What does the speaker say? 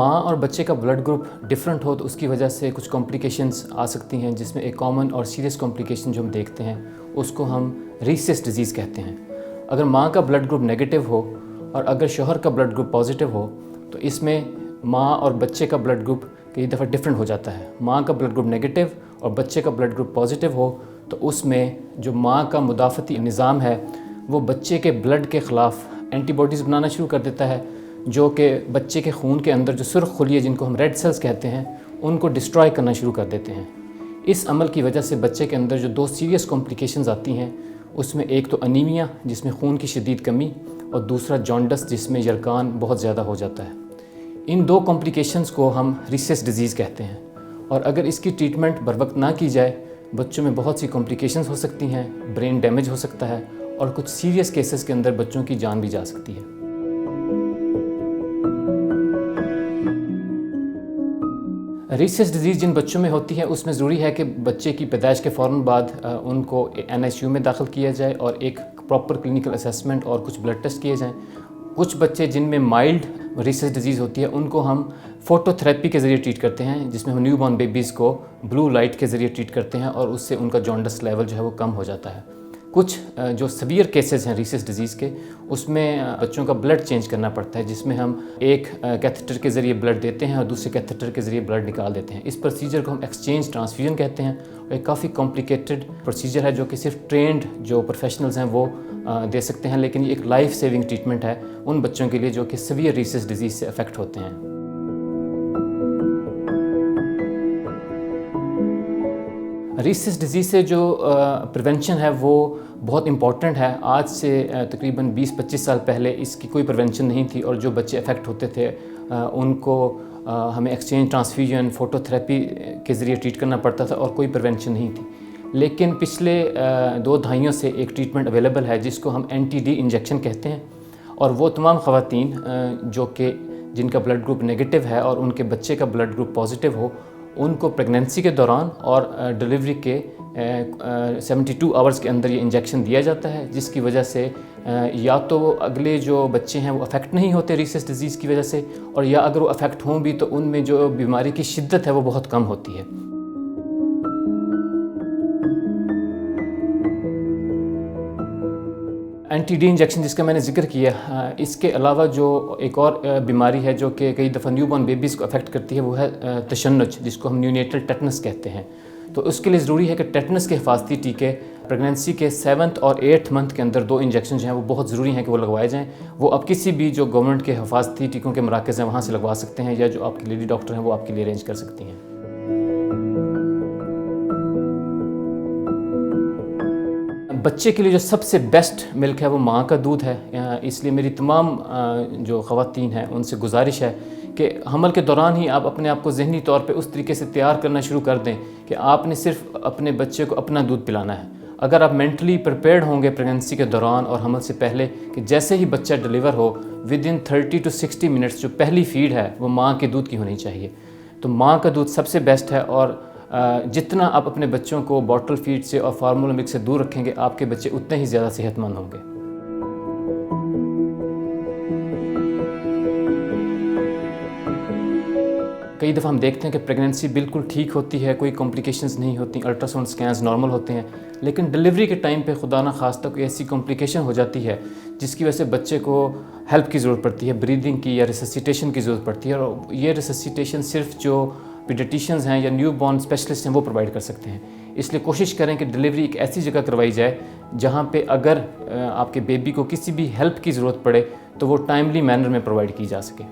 माँ और बच्चे का ब्लड ग्रुप डिफरेंट हो तो उसकी वजह से कुछ कॉम्प्लिकेशंस आ सकती हैं, जिसमें एक कॉमन और सीरियस कॉम्प्लिकेशन जो हम देखते हैं उसको हम रीसेस डिजीज़ कहते हैं। अगर माँ का ब्लड ग्रुप नेगेटिव हो और अगर शौहर का ब्लड ग्रुप पॉजिटिव हो तो इसमें माँ और बच्चे का ब्लड ग्रुप कई दफ़ा डिफरेंट हो जाता है। माँ का ब्लड ग्रुप नेगेटिव और बच्चे का ब्लड ग्रुप पॉजिटिव हो तो उसमें जो माँ का मुदाफ़ती निज़ाम है वो बच्चे के ब्लड के ख़िलाफ़ एंटीबॉडीज़ बनाना शुरू कर देता है, जो कि बच्चे के खून के अंदर जो सुर्ख खुलिए जिनको हम रेड सेल्स कहते हैं उनको डिस्ट्रॉय करना शुरू कर देते हैं। इस अमल की वजह से बच्चे के अंदर जो दो सीरियस कॉम्प्लिकेशंस आती हैं उसमें एक तो अनीमिया जिसमें खून की शदीद कमी और दूसरा जॉन्डस जिसमें यरकान बहुत ज़्यादा हो जाता है। इन दो कॉम्प्लिकेशंस को हम रीसेस डिजीज़ कहते हैं और अगर इसकी ट्रीटमेंट बर वक्त ना की जाए बच्चों में बहुत सी कॉम्प्लिकेशंस हो सकती हैं, ब्रेन डैमेज हो सकता है और कुछ सीरियस केसेस के अंदर बच्चों की जान भी जा सकती है। रीसेस डिजीज़ जिन बच्चों में होती है उसमें ज़रूरी है कि बच्चे की पैदाइश के फ़ौरन बाद उनको NICU में दाखिल किया जाए और एक प्रॉपर क्लिनिकल असेसमेंट और कुछ ब्लड टेस्ट किए जाएँ। कुछ बच्चे जिनमें माइल्ड रीसेस डिजीज़ होती है उनको हम फोटोथेरेपी के ज़रिए ट्रीट करते हैं, जिसमें हम न्यूबॉर्न बेबीज़ को ब्लू लाइट के ज़रिए ट्रीट करते हैं और उससे उनका जॉन्डस लेवल जो है वो कम हो जाता है। कुछ जो सीवियर केसेस हैं रीसेस डिजीज़ के उसमें बच्चों का ब्लड चेंज करना पड़ता है, जिसमें हम एक कैथेटर के ज़रिए ब्लड देते हैं और दूसरे कैथेटर के ज़रिए ब्लड निकाल देते हैं। इस प्रोसीजर को हम एक्सचेंज ट्रांसफ्यूजन कहते हैं और एक काफ़ी कॉम्प्लिकेटेड प्रोसीजर है जो कि सिर्फ ट्रेंड जो प्रोफेशनल्स हैं वो दे सकते हैं, लेकिन ये एक लाइफ सेविंग ट्रीटमेंट है उन बच्चों के लिए जो कि सीवियर रीसेस डिजीज़ से अफेक्ट होते हैं। रीसेस डिजीज़ से जो प्रिवेंशन है वो बहुत इम्पॉर्टेंट है। आज से तकरीबन 20-25 साल पहले इसकी कोई प्रिवेंशन नहीं थी और जो बच्चे अफेक्ट होते थे उनको हमें एक्सचेंज ट्रांसफ्यूजन फोटोथेरेपी के ज़रिए ट्रीट करना पड़ता था और कोई प्रिवेंशन नहीं थी। लेकिन पिछले 2 दहाइयों से एक ट्रीटमेंट अवेलेबल है जिसको हम NTD इंजेक्शन कहते हैं और वो तमाम ख़वातीन जो कि जिनका ब्लड ग्रुप नेगेटिव है और उनके बच्चे का ब्लड ग्रुप पॉजिटिव हो उनको प्रेगनेंसी के दौरान और डिलीवरी के 72 आवर्स के अंदर ये इंजेक्शन दिया जाता है, जिसकी वजह से या तो अगले जो बच्चे हैं वो अफेक्ट नहीं होते रीसेस डिजीज़ की वजह से और या अगर वो अफेक्ट हों भी तो उनमें जो बीमारी की शिद्दत है वो बहुत कम होती है। NTD इंजेक्शन जिसका मैंने जिक्र किया, इसके अलावा जो एक और बीमारी है जो कि कई दफ़ा न्यूबॉर्न बेबीज़ को अफेक्ट करती है वो है तशन्नुज, जिसको हम न्यूनेटल टेटनस कहते हैं। तो उसके लिए ज़रूरी है कि टेटनस के हिफाजती टीके प्रेगनेंसी के 7th और 8th मंथ के अंदर 2 इंजेक्शन जो हैं वो बहुत ज़रूरी हैं कि वो लगवाए जाएँ। वो आप किसी भी जो गवर्नमेंट के हिफाजती टीकों के मराकज़ हैं वहाँ से लगवा सकते हैं या जो आपकी लेडी डॉक्टर हैं वो आपके लिए अरेंज कर सकती हैं। बच्चे के लिए जो सबसे बेस्ट मिल्क है वो माँ का दूध है, इसलिए मेरी तमाम जो ख़वातीन हैं उनसे गुजारिश है कि हमल के दौरान ही आप अपने आप को ज़हनी तौर पे उस तरीके से तैयार करना शुरू कर दें कि आपने सिर्फ अपने बच्चे को अपना दूध पिलाना है। अगर आप मेंटली प्रिपेयर्ड होंगे प्रेगनेंसी के दौरान और हमल से पहले कि जैसे ही बच्चा डिलीवर हो विदिन 30 to 60 मिनट्स जो पहली फीड है वो माँ के दूध की होनी चाहिए। तो माँ का दूध सबसे बेस्ट है और जितना आप अपने बच्चों को बॉटल फीड से और फार्मूला मिल्क से दूर रखेंगे आपके बच्चे उतने ही ज़्यादा सेहतमंद होंगे। कई दफ़ा हम देखते हैं कि प्रेगनेंसी बिल्कुल ठीक होती है, कोई कॉम्प्लिकेशंस नहीं होती, अल्ट्रासाउंड स्कैन्स नॉर्मल होते हैं, लेकिन डिलीवरी के टाइम पे खुदा न खास्ता कोई ऐसी कॉम्प्लिकेशन हो जाती है जिसकी वजह से बच्चे को हेल्प की ज़रूरत पड़ती है, ब्रीदिंग की या रिससिटेशन की ज़रूरत पड़ती है और ये रिससिटेशन सिर्फ जो पीडियाट्रिशियंस हैं या न्यूबॉर्न स्पेशलिस्ट हैं वो प्रोवाइड कर सकते हैं। इसलिए कोशिश करें कि डिलीवरी एक ऐसी जगह करवाई जाए जहाँ पे अगर आपके बेबी को किसी भी हेल्प की ज़रूरत पड़े तो वो टाइमली मैनर में प्रोवाइड की जा सके।